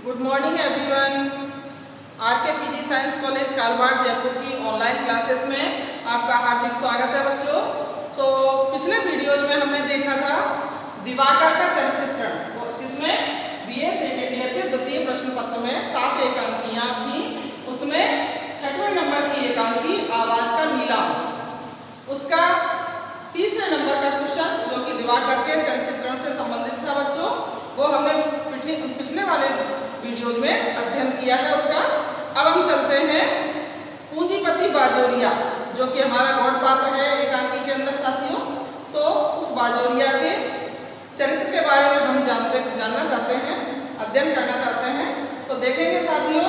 Good morning everyone. RK PG science college Kalwar Jaipur की online classes में आपका हार्दिक स्वागत है बच्चों। तो पिछले वीडियोज में हमने देखा था दिवाकर का चलचित्रण, और इसमें बीए सेकेंड ईयर के द्वितीय प्रश्न पत्र में 7 एकांकियां थी। उसमें 6वें नंबर की एकांकी आवाज का नीलाम, उसका तीसरे नंबर का क्वेश्चन जो कि दिवाकर के चलचित्रण से संबंधित था बच्चों, वो हमने पिछले वाले वीडियो में अध्ययन किया है उसका। अब हम चलते हैं पूंजीपति बाजोरिया, जो कि हमारा गौड़ पात्र है एकांकी के अंदर साथियों। तो उस बाजोरिया के चरित्र के बारे में हम जानना चाहते हैं, अध्ययन करना चाहते हैं। तो देखेंगे साथियों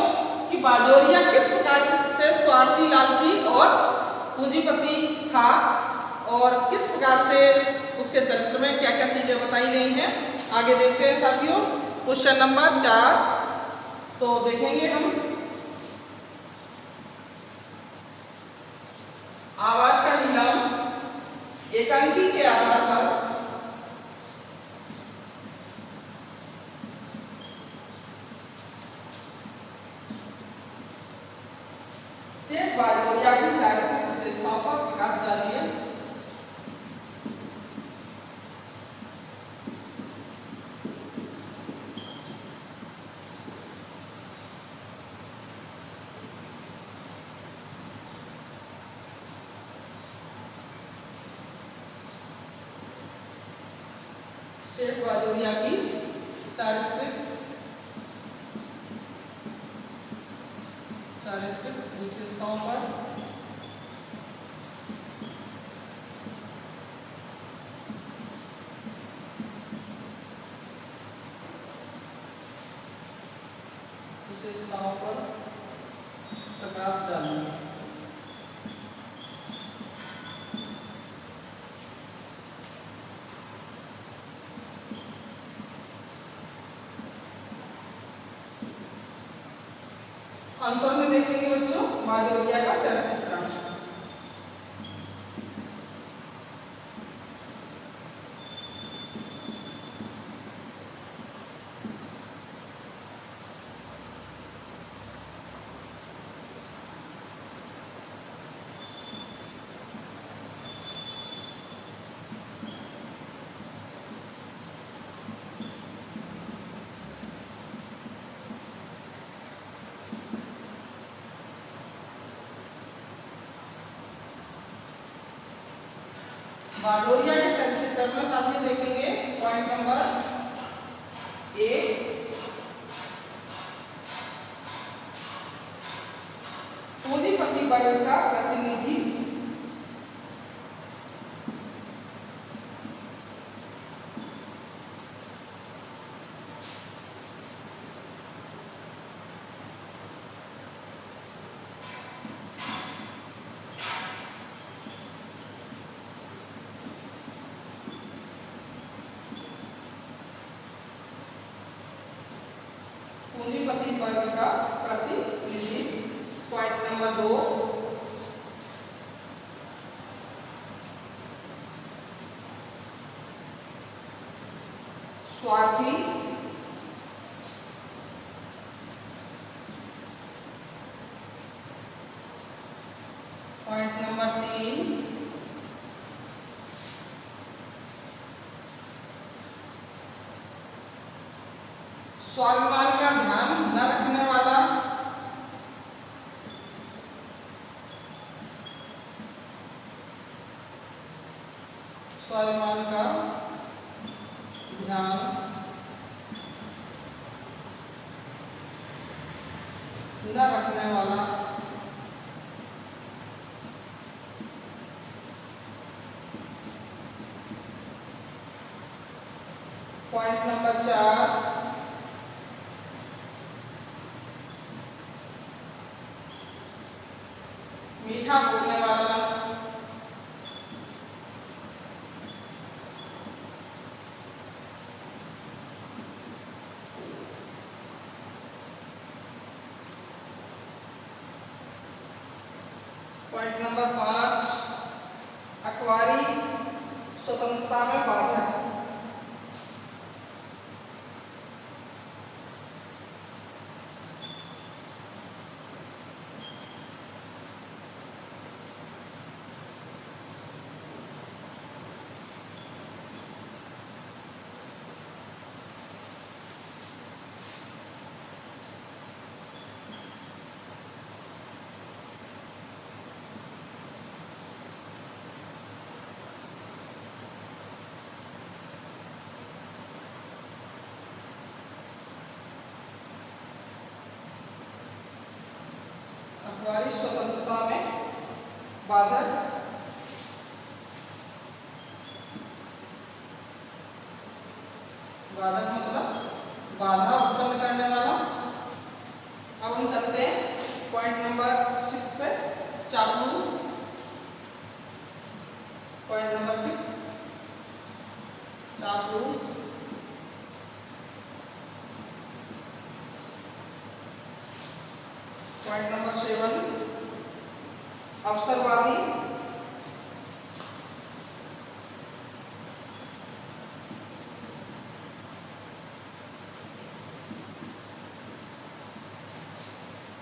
कि बाजोरिया किस प्रकार से स्वार्थी, लालची और पूंजीपति था, और किस प्रकार से उसके चरित्र में क्या क्या चीजें बताई गई हैं। आगे देखते हैं साथियों क्वेश्चन नंबर 4। तो देखेंगे हम आवाज का नीलाम एकांकी के आधार पर सेठ बाजोरिया की चारित्रिक विशेषताओं पर प्रकाश डालिए। सेठ बाजोरिया की चारित्रिक विशेषताओं पर प्रकाश डालेंगे। आंसर में देखेंगे बच्चों बाजोरिया का चलचित्रण। बाजोरिया के चलचित्र में साथियों देखेंगे पॉइंट नंबर 1, पूंजीपति वर्ग का प्रतिनिधि। पूंजीपति वर्ग का प्रतिनिधि। पॉइंट नंबर 2, स्वार्थी। पॉइंट नंबर 3, स्वाभिमान का ध्यान न रखने वाला। स्वाभिमान का ध्यान न रखने वाला। पॉइंट नंबर 4, मीठा बोलने वाला। पॉइंट नंबर 5, अखबारी स्वतंत्रता में बाधक। हमारी स्वतंत्रता में बाधक मतलब बाधा उत्पन्न करने वाला। अब हम चलते हैं पॉइंट नंबर 6 पे, चापलूस। पॉइंट नंबर 6, चापलूस। पॉइंट नंबर 7, अवसरवादी।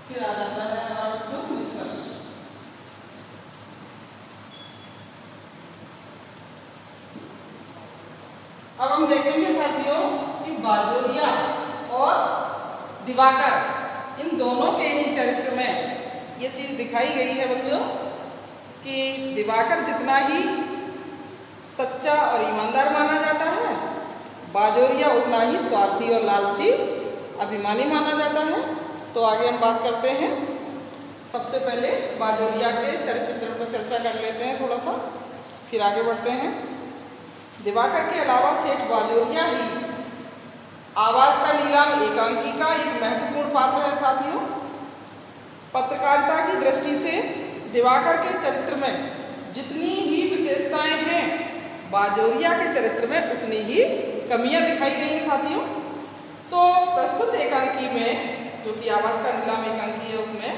फिर आ जाता है हमारा बच्चों निष्कर्ष। अब हम देखेंगे साथियों कि बाजोरिया और दिवाकर इन दोनों के ही चरित्र में ये चीज दिखाई गई है बच्चों कि दिवाकर जितना ही सच्चा और ईमानदार माना जाता है, बाजोरिया उतना ही स्वार्थी और लालची अभिमानी माना जाता है। तो आगे हम बात करते हैं। सबसे पहले बाजोरिया के चरित्र पर चर्चा कर लेते हैं थोड़ा सा, फिर आगे बढ़ते हैं। दिवाकर के अलावा सेठ बाजोरिया ही आवाज का नीलाम एकांकी का एक महत्वपूर्ण पात्र है साथियों। पत्रकारिता की दृष्टि से दिवाकर के चरित्र में जितनी ही विशेषताएं हैं, बाजोरिया के चरित्र में उतनी ही कमियां दिखाई गई हैं साथियों। तो प्रस्तुत एकांकी में, जो कि आवाज का नीलाम एकांकी है, उसमें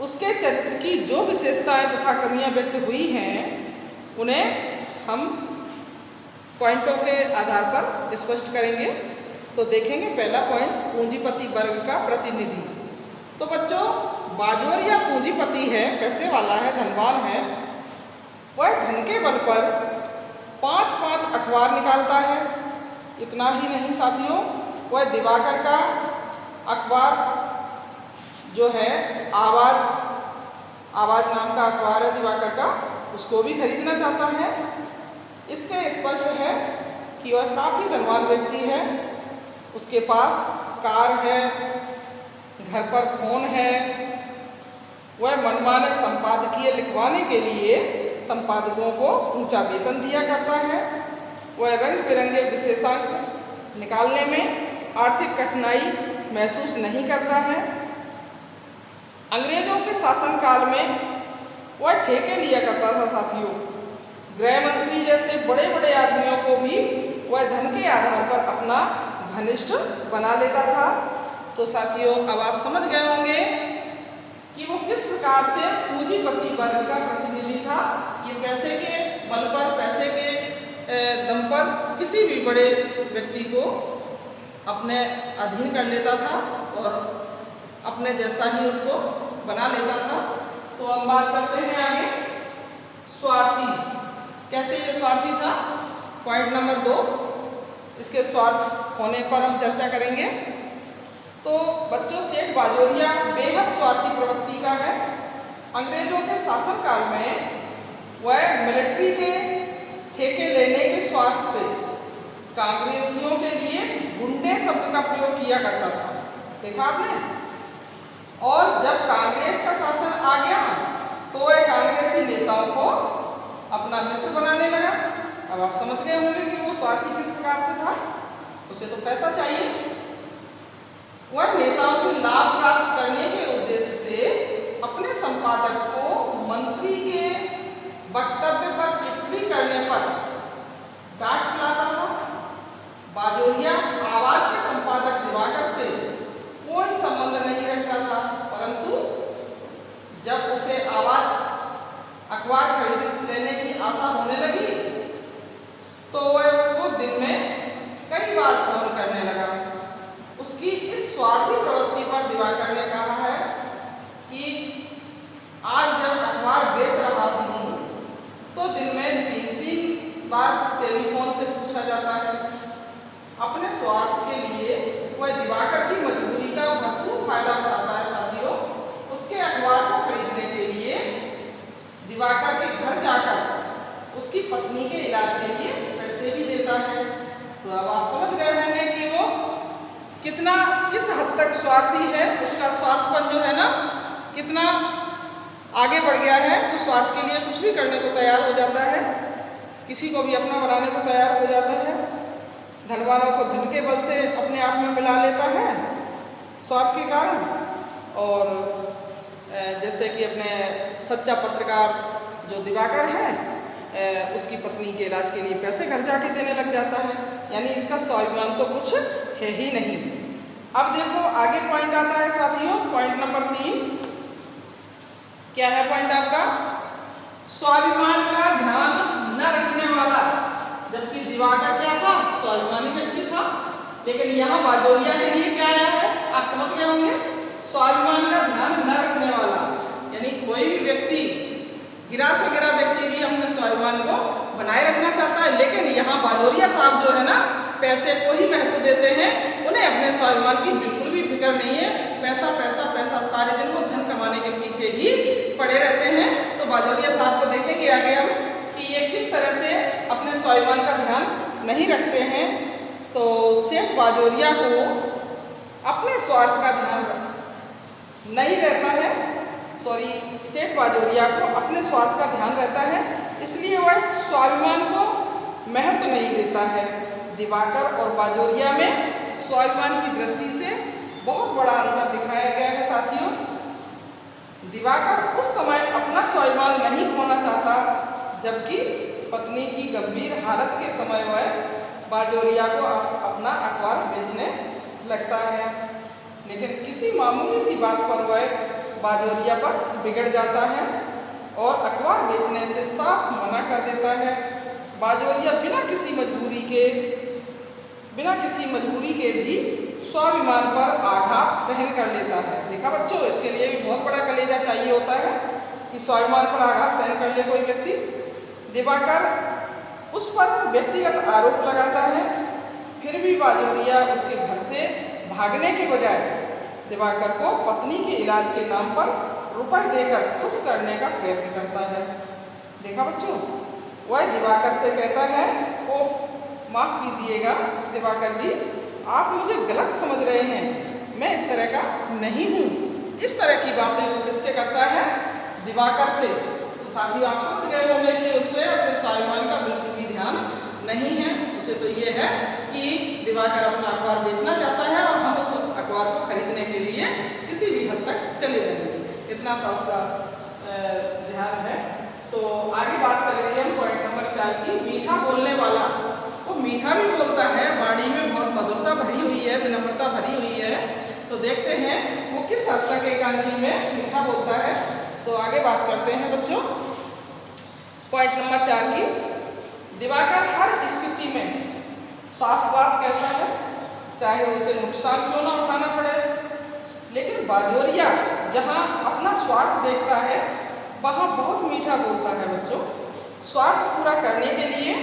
उसके चरित्र की जो विशेषताएं तथा कमियां व्यक्त हुई हैं, उन्हें हम पॉइंटों के आधार पर स्पष्ट करेंगे। तो देखेंगे पहला पॉइंट, पूंजीपति वर्ग का प्रतिनिधि। तो बच्चों, बाजोरिया पूंजीपति है, पैसे वाला है, धनवान है। वह धन के बल पर 5-5 अखबार निकालता है। इतना ही नहीं साथियों, वह दिवाकर का अखबार जो है आवाज नाम का अखबार है दिवाकर का, उसको भी खरीदना चाहता है। इससे स्पष्ट है कि वह काफ़ी धनवान व्यक्ति है। उसके पास कार है, घर पर फोन है। वह मनमाने संपादकीय लिखवाने के लिए संपादकों को ऊंचा वेतन दिया करता है। वह रंग बिरंगे विशेषांक निकालने में आर्थिक कठिनाई महसूस नहीं करता है। अंग्रेजों के शासनकाल में वह ठेके लिया करता था साथियों। गृह मंत्री जैसे बड़े बड़े आदमियों को भी वह धन के आधार पर अपना घनिष्ठ बना लेता था। तो साथियों, अब आप समझ गए होंगे कि वो किस प्रकार से पूंजीपति वर्ग का प्रतिनिधि था। ये पैसे के बल पर, पैसे के दम पर किसी भी बड़े व्यक्ति को अपने अधीन कर लेता था और अपने जैसा ही उसको बना लेता था। तो हम बात करते हैं आगे, स्वार्थी। कैसे ये स्वार्थी था? पॉइंट नंबर 2, इसके स्वार्थ होने पर हम चर्चा करेंगे। तो बच्चों, सेठ बाजोरिया बेहद स्वार्थी प्रवृत्ति का है। अंग्रेजों के शासनकाल में वह मिलिट्री के ठेके लेने के स्वार्थ से कांग्रेसियों के लिए गुंडे शब्द का प्रयोग किया करता था। देखा आपने? और जब कांग्रेस का शासन आ गया तो वह कांग्रेसी नेताओं को अपना मित्र बनाने लगा। अब आप समझ गए होंगे कि वो स्वार्थी किस प्रकार से था। उसे तो पैसा चाहिए। वह नेताओं से लाभ प्राप्त करने के उद्देश्य से अपने संपादक को मंत्री के वक्तव्य पर टिप्पणी करने पर डांट पिलाता था। बाजोरिया आवाज के संपादक दिवाकर से कोई संबंध नहीं रखता था, परंतु जब उसे आवाज अखबार खरीद लेने की आशा होने लगी तो वह उसको दिन में कई बार फोन करने लगा। उसकी इस स्वार्थी प्रवृत्ति पर दिवाकर ने कहा है कि आज जब अखबार बेच रहा हूँ तो दिन में 3-3 बार टेलीफोन से पूछा जाता है। अपने स्वार्थ के लिए वह दिवाकर की मजबूरी का भरपूर फायदा उठाता है साथियों। उसके अखबार को खरीदने के लिए दिवाकर के घर जाकर उसकी पत्नी के इलाज के लिए पैसे भी देता है। तो अब आप समझ गए होंगे कि वो किस हद तक स्वार्थी है। उसका स्वार्थपन जो है ना, कितना आगे बढ़ गया है तो स्वार्थ के लिए कुछ भी करने को तैयार हो जाता है, किसी को भी अपना बनाने को तैयार हो जाता है, धनवानों को धन के बल से अपने आप में मिला लेता है स्वार्थ के कारण। और जैसे कि अपने सच्चा पत्रकार जो दिवाकर है, उसकी पत्नी के इलाज के लिए पैसे घर जाके देने लग जाता है, यानी इसका स्वाभिमान तो कुछ है ही नहीं। अब देखो आगे पॉइंट आता है साथियों, पॉइंट नंबर 3। क्या है पॉइंट आपका? स्वाभिमान का ध्यान न रखने वाला। जबकि दिवाकर क्या था? स्वाभिमानी व्यक्ति था। लेकिन यहाँ बाजोरिया के लिए क्या आया है? आप समझ गए होंगे, स्वाभिमान का ध्यान न रखने वाला, यानी कोई भी व्यक्ति, गिरा से गिरा व्यक्ति भी अपने स्वाभिमान को बनाए रखना चाहता है। लेकिन यहाँ बाजोरिया साहब जो है ना, पैसे को ही महत्व देते हैं, उन्हें अपने स्वाभिमान की बिल्कुल भी फिक्र नहीं है। पैसा पैसा पैसा, सारे दिन वो धन कमाने के पीछे ही पड़े रहते हैं। तो बाजोरिया साहब को देखेंगे आगे हम कि ये किस तरह से अपने स्वाभिमान का ध्यान नहीं रखते हैं। तो सेठ बाजोरिया को अपने स्वार्थ का ध्यान नहीं रहता है, सेठ बाजोरिया को अपने स्वार्थ का ध्यान रहता है, इसलिए वह स्वाभिमान को महत्व नहीं देता है। दिवाकर और बाजोरिया में स्वाभिमान की दृष्टि से बहुत बड़ा अंतर दिखाया गया है साथियों। दिवाकर उस समय अपना स्वाभिमान नहीं खोना चाहता, जबकि पत्नी की गंभीर हालत के समय वह बाजोरिया को अपना अखबार बेचने लगता है। लेकिन किसी मामूली सी बात पर वह बाजोरिया पर बिगड़ जाता है और अखबार बेचने से साफ मना कर देता है। बाजोरिया बिना किसी मजबूरी के भी स्वाभिमान पर आघात सहन कर लेता है। देखा बच्चों, इसके लिए भी बहुत बड़ा कलेजा चाहिए होता है कि स्वाभिमान पर आघात सहन कर ले कोई व्यक्ति। दिवाकर उस पर व्यक्तिगत आरोप लगाता है, फिर भी बाजोरिया उसके घर से भागने के बजाय दिवाकर को पत्नी के इलाज के नाम पर रुपए देकर खुश करने का प्रयत्न करता है। देखा बच्चों, वह दिवाकर से कहता है, ओह माफ़ कीजिएगा दिवाकर जी, आप मुझे गलत समझ रहे हैं, मैं इस तरह का नहीं हूँ। इस तरह की बातें वो किससे करता है? दिवाकर से। तो साथियों आप समझ गए होंगे कि उससे अपने स्वाभिमान का बिल्कुल भी ध्यान नहीं है। उसे तो ये है कि दिवाकर अपना अखबार बेचना चाहता है और हम उस अखबार को खरीदने के लिए किसी भी हद तक चले जाएंगे, इतना सा उसका ध्यान है। तो आगे बात करेंगे हम पॉइंट नंबर 4 की, मीठा बोलने वाला। वो मीठा भी बोलता है, वाणी में बहुत मधुरता भरी हुई है, विनम्रता भरी हुई है। तो देखते हैं वो किस हद तक एकांकी में मीठा बोलता है। तो आगे बात करते हैं बच्चों पॉइंट नंबर 4 की। दिवाकर हर स्थिति में साफ बात कहता है, चाहे उसे नुकसान क्यों ना उठाना पड़े। लेकिन बाजोरिया जहाँ अपना स्वार्थ देखता है, वहाँ बहुत मीठा बोलता है बच्चों। स्वार्थ पूरा करने के लिए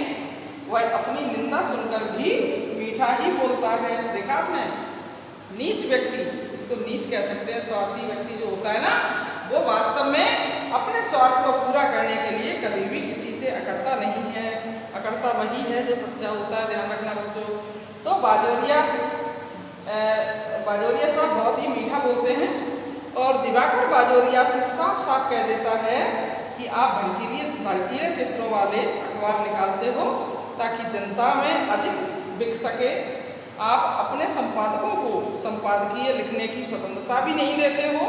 वह अपनी निंदा सुनकर भी मीठा ही बोलता है। देखा आपने, नीच व्यक्ति, जिसको नीच कह सकते हैं, स्वार्थी व्यक्ति जो होता है ना, वो वास्तव में अपने स्वार्थ को पूरा करने के लिए कभी भी किसी से अकड़ता नहीं है। अकड़ता वही है जो सच्चा होता है, ध्यान रखना बच्चों। तो बाजोरिया साहब बहुत ही मीठा बोलते हैं और दिवाकर बाजोरिया से साफ साफ कह देता है कि आप भड़कीले चित्रों वाले अखबार निकालते हो ताकि जनता में अधिक बिक सके। आप अपने संपादकों को संपादकीय लिखने की स्वतंत्रता भी नहीं देते हो।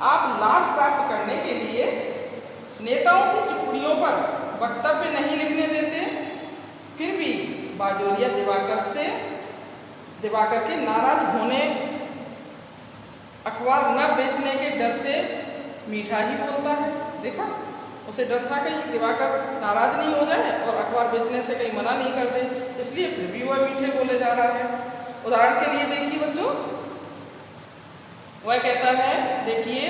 आप लाभ प्राप्त करने के लिए नेताओं की टिप्पणियों पर वक्तव्य नहीं लिखने देते। फिर भी बाजोरिया दिवाकर के नाराज होने, अखबार न बेचने के डर से मीठा ही बोलता है। देखा, उसे डर था कहीं दिवाकर नाराज नहीं हो जाए और अखबार बेचने से कहीं मना नहीं कर दे, इसलिए फिर भी वह मीठे बोले जा रहा है। उदाहरण के लिए देखिए बच्चों, वह कहता है, देखिए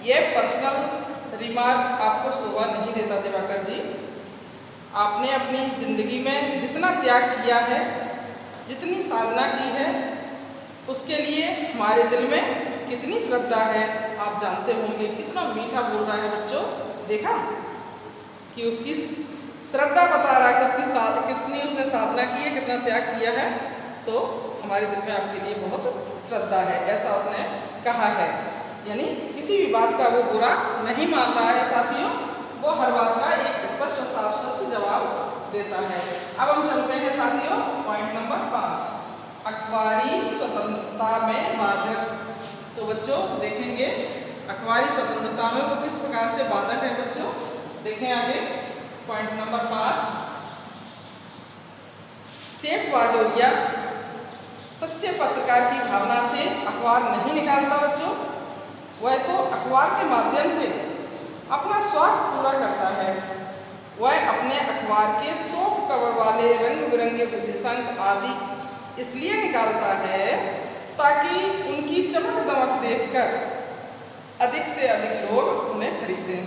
ये पर्सनल रिमार्क आपको शोभा नहीं देता दिवाकर जी। आपने अपनी जिंदगी में जितना त्याग किया है, जितनी साधना की है, उसके लिए हमारे दिल में कितनी श्रद्धा है आप जानते होंगे। कितना मीठा बोल रहा है बच्चों। देखा कि उसकी श्रद्धा बता रहा है कि कितनी उसने साधना की है, कितना त्याग किया है। तो हमारे दिल में आपके लिए बहुत श्रद्धा है, ऐसा उसने कहा है। यानी किसी भी बात का वो बुरा नहीं मान रहा है साथियों, वो हर बात का एक स्पष्ट और साफ सच जवाब देता है। अब हम चलते हैं साथियों पॉइंट नंबर 5, अखबारी स्वतंत्रता में बाधक। तो बच्चों देखेंगे अखबारी स्वतंत्रता में वो किस प्रकार से बाधक है बच्चों। देखें आगे पॉइंट नंबर 5, सेठ बाजोरिया सच्चे पत्रकार की भावना से अखबार नहीं निकालता बच्चों, वह तो अखबार के माध्यम से अपना स्वार्थ पूरा करता है। वह अपने अखबार के सॉफ्ट कवर वाले रंग बिरंगे विशेषांक आदि इसलिए निकालता है ताकि उनकी चमक दमक देखकर अधिक से अधिक लोग उन्हें खरीदें।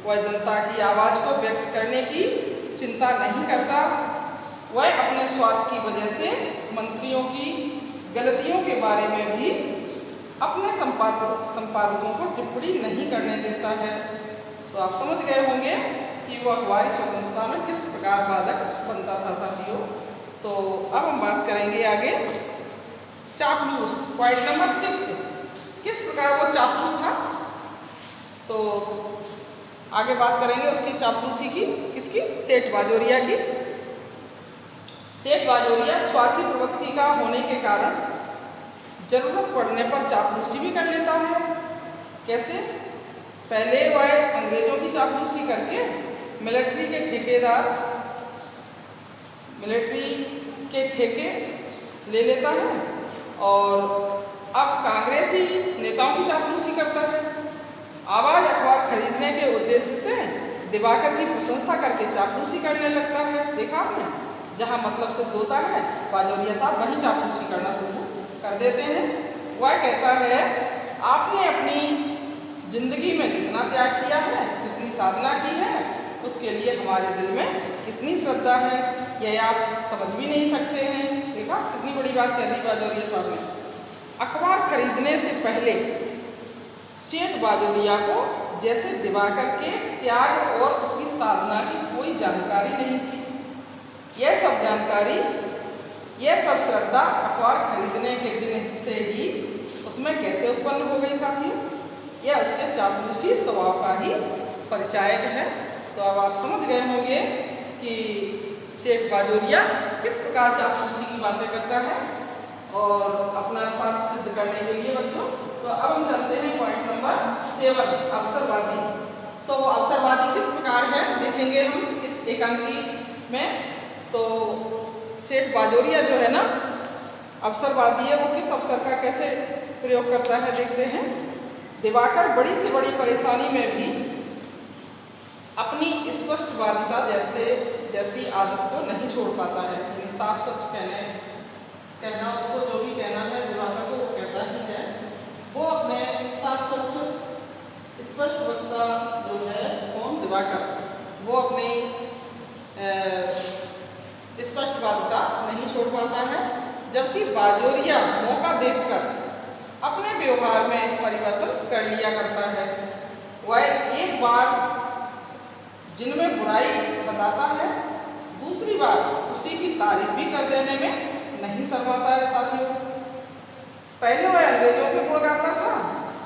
वह जनता की आवाज़ को व्यक्त करने की चिंता नहीं करता। वह अपने स्वार्थ की वजह से मंत्रियों की गलतियों के बारे में भी अपने संपादकों को टिप्पणी नहीं करने देता है। तो आप समझ गए होंगे कि वो अखबारी स्वतंत्रता में किस प्रकार बाधक बनता था साथियों। तो अब हम बात करेंगे आगे चापलूस, पॉइंट नंबर 6, किस प्रकार वो चापलूस था। तो आगे बात करेंगे उसकी चापलूसी की, किसकी, सेठ बाजोरिया की। सेठ बाजोरिया स्वार्थी प्रवृत्ति का होने के कारण जरूरत पड़ने पर चापलूसी भी कर लेता है। कैसे, पहले वह अंग्रेजों की चापलूसी करके मिलिट्री के ठेके ले लेता है और अब कांग्रेसी नेताओं की चापलूसी करता है। आवाज़ अखबार खरीदने के उद्देश्य से दिवाकर की प्रशंसा करके चापलूसी करने लगता है। देखा आपने, जहाँ मतलब सिद्ध होता है बाजोरिया साहब वहीं चापलूसी करना शुरू कर देते हैं। वह कहता है आपने अपनी जिंदगी में जितना त्याग किया है, जितनी साधना की है, उसके लिए हमारे दिल में कितनी श्रद्धा है, यह आप समझ भी नहीं सकते हैं। देखा कितनी बड़ी बात कह दी बाजोरिया साहब ने। अखबार खरीदने से पहले सेठ बाजोरिया को जैसे दिवाकर के त्याग और उसकी साधना की कोई जानकारी नहीं थी। यह सब जानकारी, यह सब श्रद्धा अखबार खरीदने के दिन से ही उसमें कैसे उत्पन्न हो गई साथियों, यह उसके चापलूसी स्वभाव का ही परिचायक है। तो अब आप समझ गए होंगे कि सेठ बाजोरिया किस प्रकार चापलूसी की बातें करता है और अपना स्वार्थ सिद्ध करने के लिए बच्चों। तो अब हम चलते हैं पॉइंट नंबर 7, अवसरवादी। तो अवसरवादी किस प्रकार है देखेंगे हम इस एकांकी में। तो सेठ बाजोरिया जो है ना अवसरवादी है, वो किस अवसर का कैसे प्रयोग करता है देखते हैं। दिवाकर बड़ी से बड़ी परेशानी में भी अपनी स्पष्टवादिता जैसी आदत को नहीं छोड़ पाता है। यानी साफ सच कहना उसको जो भी कहना है दिवाकर को वो कहता ही है। वो अपने साफ सच स्पष्ट वक्ता जो है कौन, दिवाकर, वो अपनी स्पष्टवादिता नहीं छोड़ पाता है। जबकि बाजोरिया मौका देखकर अपने व्यवहार में परिवर्तन कर लिया करता है। वह एक बार जिनमें बुराई बताता है, दूसरी बार उसी की तारीफ भी कर देने में नहीं शर्माता है साथियों। पहले वह अंग्रेजों के गुण गाता था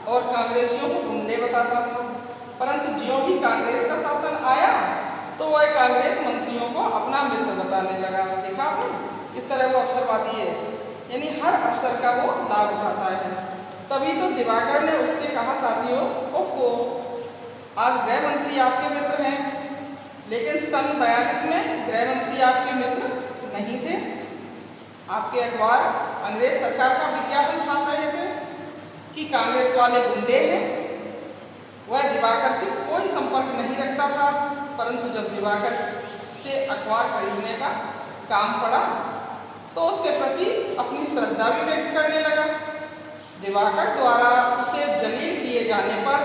और कांग्रेसियों को गुंडे बताता था, परंतु ज्यों ही कांग्रेस का शासन आया तो वह कांग्रेस मंत्रियों को अपना मित्र बताने लगा। देखा आपने इस तरह वो अवसरवादी है, यानी हर अवसर का वो लाभ उठाता है। तभी तो दिवाकर ने उससे कहा साथियों, ओहो आज गृह मंत्री आपके मित्र हैं, लेकिन सन 42 में गृह मंत्री आपके मित्र नहीं थे। आपके अखबार अंग्रेज सरकार का विज्ञापन छाप रहे थे कि कांग्रेस वाले गुंडे हैं। वह दिवाकर से कोई संपर्क नहीं रखता था, परंतु जब दिवाकर से अखबार खरीदने का काम पड़ा तो उसके प्रति अपनी श्रद्धा भी व्यक्त करने लगा। दिवाकर द्वारा उसे जलील किए जाने पर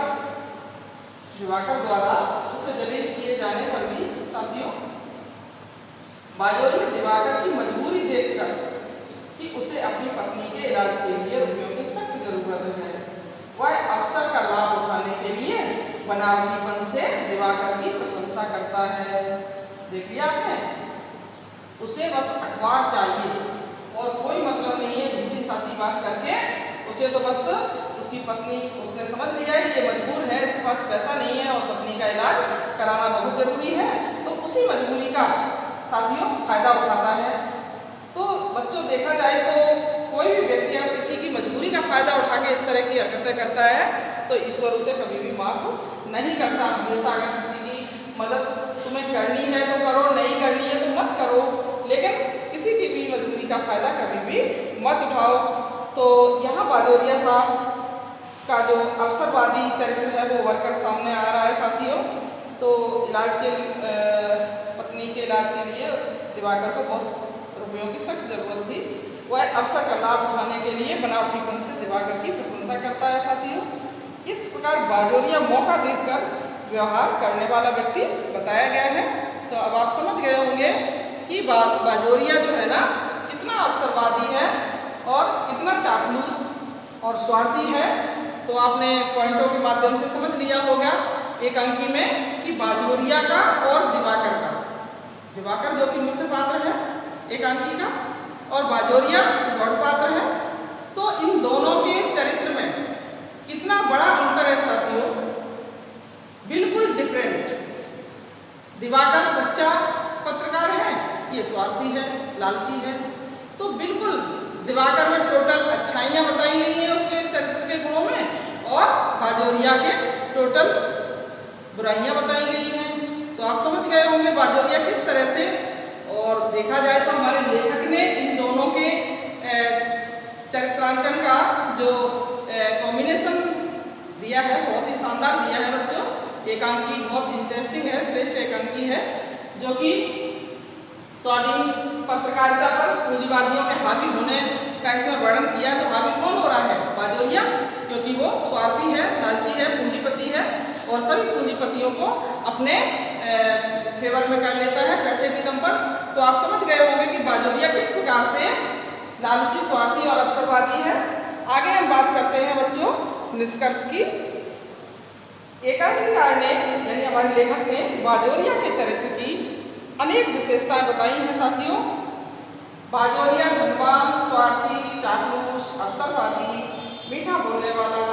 भी साथियों बाजोरिया दिवाकर की मजबूरी देखकर कि उसे अपनी पत्नी के इलाज के लिए रुपयों की सख्त जरूरत है, वह अवसर का लाभ उठाने के लिए बनावटीपन से दिवाकर की प्रशंसा करता है। देख लिया आपने, उसे बस अखबार चाहिए और कोई मतलब नहीं है झूठी साची बात करके उसे उससे तो बस उसकी पत्नी, उसने समझ लिया है ये मजबूर है, इसके पास पैसा नहीं है और पत्नी का इलाज कराना बहुत ज़रूरी है, तो उसी मजबूरी का साथियों फायदा उठाता है। तो बच्चों देखा जाए तो कोई भी व्यक्ति अगर किसी की मजबूरी का फायदा उठा के इस तरह की हरकतें करता है तो ईश्वर उसे कभी भी माफ नहीं करता। हमेशा अगर किसी की मदद तुम्हें करनी है तो करो, नहीं करनी है तो मत करो, लेकिन किसी की भी मजबूरी का फायदा कभी भी मत उठाओ। तो यहाँ बाजोरिया साहब का जो अवसरवादी चरित्र है वो उभर कर सामने आ रहा है साथियों। तो इलाज के पत्नी के इलाज के लिए दिवाकर को बहुत रुपयों की सख्त जरूरत थी। वह अवसर का लाभ उठाने के लिए बनावटीपन से दिवाकर की प्रशंसा करता है साथियों। इस प्रकार बाजोरिया मौका देखकर व्यवहार करने वाला व्यक्ति बताया गया है। तो अब आप समझ गए होंगे कि बाजोरिया जो है ना कितना अवसरवादी है और कितना चापलूस और स्वार्थी है। तो आपने पॉइंटों के माध्यम से समझ लिया होगा एक अंकी में कि बाजोरिया का और दिवाकर का, दिवाकर जो कि मुख्य पात्र है एक अंकी का और बाजोरिया गौड़ पात्र है। तो इन दोनों के चरित्र में कितना बड़ा अंतर है साथियों, बिल्कुल डिफरेंट। दिवाकर सच्चा पत्रकार है, ये स्वार्थी है, लालची है। तो बिल्कुल दिवाकर में टोटल अच्छाइयाँ बताई गई हैं उसके चरित्र के गुणों में और बाजोरिया के टोटल बुराइयाँ बताई गई हैं। तो आप समझ गए होंगे बाजोरिया किस तरह से, और देखा जाए तो हमारे लेखक ने इन दोनों के चरित्रांकन का जो कॉम्बिनेशन दिया है बहुत ही शानदार दिया है बच्चों। एकांकी बहुत इंटरेस्टिंग है, श्रेष्ठ एकांकी है जो कि स्वाधीन पत्रकारिता पर पूंजीवादियों के हावी होने का इसमें वर्णन किया। तो हावी कौन हो रहा है? बाजोरिया, क्योंकि वो स्वार्थी है, लालची है, पूंजीपति है और सभी पूंजीपतियों को अपने फेवर में कर लेता है पैसे के दम पर। तो आप समझ गए होंगे कि बाजोरिया किस प्रकार से लालची, स्वार्थी और अवसरवादी है। आगे हम बात करते हैं बच्चों निष्कर्ष की। एकांकीकार ने यानी हमारे लेखक ने बाजोरिया के चरित्र की अनेक विशेषताएं बताई हैं साथियों। बाजोरिया धनवान, स्वार्थी, चापलूस, अवसरवादी, मीठा बोलने वाला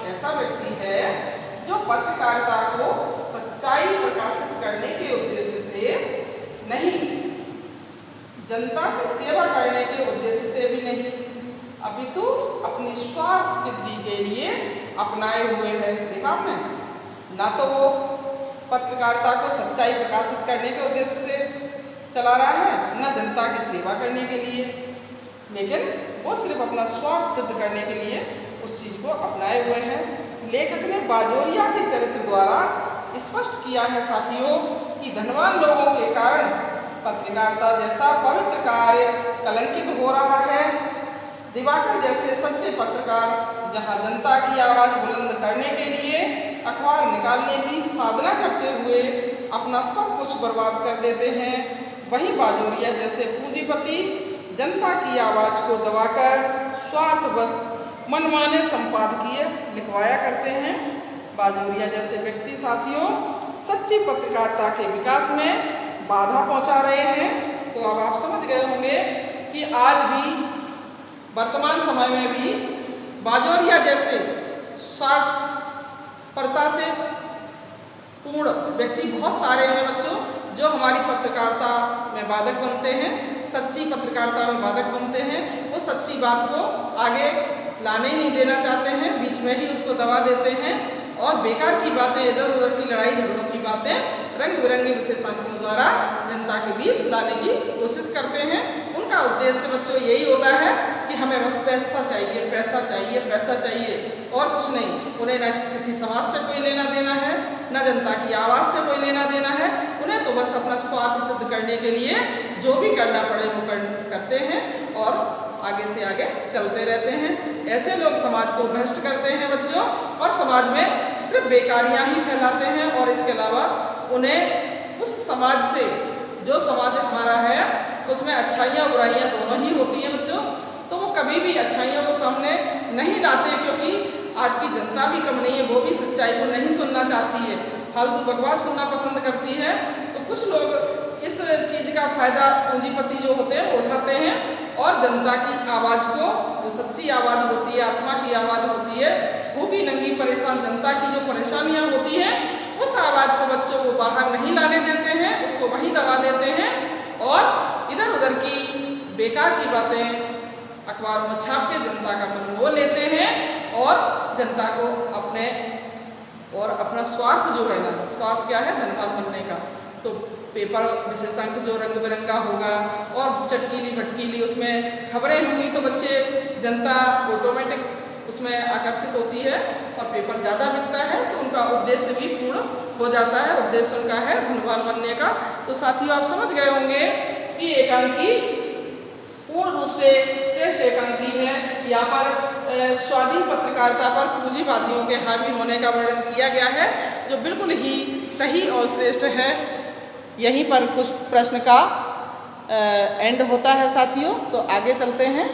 ऐसा व्यक्ति है जो पत्रकारिता को सच्चाई प्रकाशित करने के उद्देश्य से नहीं, जनता की सेवा करने के उद्देश्य से भी नहीं, अपितु अपनी स्वार्थ सिद्धि के लिए अपनाए हुए है। देखा आपने, ना तो वो पत्रकारिता को सच्चाई प्रकाशित करने के उद्देश्य से चला रहा है, न जनता की सेवा करने के लिए, लेकिन वो सिर्फ अपना स्वार्थ सिद्ध करने के लिए उस चीज़ को अपनाए हुए हैं। लेखक ने बाजोरिया के चरित्र द्वारा स्पष्ट किया है साथियों कि धनवान लोगों के कारण पत्रकारिता जैसा पवित्र कार्य कलंकित हो रहा है। दिवाकर जैसे सच्चे पत्रकार जहां जनता की आवाज़ बुलंद करने के लिए अखबार निकालने की साधना करते हुए अपना सब कुछ बर्बाद कर देते हैं, वहीं बाजोरिया जैसे पूंजीपति जनता की आवाज़ को दबाकर स्वार्थवश मनमाने संपादकीय लिखवाया करते हैं। बाजोरिया जैसे व्यक्ति साथियों सच्ची पत्रकारिता के विकास में बाधा पहुंचा रहे हैं। तो अब आप समझ गए होंगे कि आज भी वर्तमान समय में भी बाजोरिया जैसे स्वार्थपरता से पूर्ण व्यक्ति बहुत सारे हैं बच्चों, जो हमारी पत्रकारिता में बाधक बनते हैं, सच्ची पत्रकारिता में बाधक बनते हैं। वो सच्ची बात को आगे लाने ही नहीं देना चाहते हैं, बीच में ही उसको दबा देते हैं और बेकार की बातें, इधर उधर की लड़ाई झगड़ों की बातें रंग बिरंगे विशेषांकों द्वारा जनता के बीच लाने की कोशिश करते हैं। उनका उद्देश्य बच्चों यही होता है कि हमें बस पैसा चाहिए, पैसा चाहिए, पैसा चाहिए और कुछ नहीं। उन्हें न किसी समाज से कोई लेना देना है, न जनता की आवाज़ से कोई लेना देना है। उन्हें तो बस अपना स्वार्थ सिद्ध करने के लिए जो भी करना पड़े वो करते हैं और आगे से आगे चलते रहते हैं। ऐसे लोग समाज को भ्रष्ट करते हैं बच्चों और समाज में सिर्फ बेकारियां ही फैलाते हैं और इसके अलावा उन्हें उस समाज से, जो समाज हमारा है उसमें अच्छाइयाँ बुराइयाँ दोनों ही होती हैं बच्चों, तो वो कभी भी अच्छाइयों को सामने नहीं लाते, क्योंकि आज की जनता भी कम नहीं है, वो भी सच्चाई को नहीं सुनना चाहती है, फालतू बकवास सुनना पसंद करती है। तो कुछ लोग इस चीज़ का फायदा पूंजीपति जो होते हैं वो उठाते हैं और जनता की आवाज़ को वो सच्ची आवाज़ होती है, आत्मा की आवाज़ होती है, भूखी नंगी परेशान जनता की जो परेशानियाँ होती हैं, उस आवाज़ को बच्चों को बाहर नहीं लाने देते हैं, उसको वहीं दबा देते हैं और इधर उधर की बेकार की बातें अखबारों में छाप के जनता का मन मोह लेते हैं और जनता को अपना स्वार्थ जो है ना, स्वार्थ क्या है, धनवान बनने का। तो पेपर विशेषांक जो रंग बिरंगा होगा और चटकीली भटकीली उसमें खबरें होंगी तो बच्चे जनता ऑटोमेटिक उसमें आकर्षित होती है और पेपर ज़्यादा बिकता है तो उनका उद्देश्य भी पूर्ण हो जाता है। उद्देश्य उनका है धनवान बनने का। तो साथियों आप समझ गए होंगे कि एकांकी पूर्ण रूप से श्रेष्ठ एकांकी है। यहाँ पर स्वाधीन पत्रकारिता पर पूंजीवादियों के हावी होने का वर्णन किया गया है, जो बिल्कुल ही सही और श्रेष्ठ है। यहीं पर कुछ प्रश्न का एंड होता है साथियों, तो आगे चलते हैं।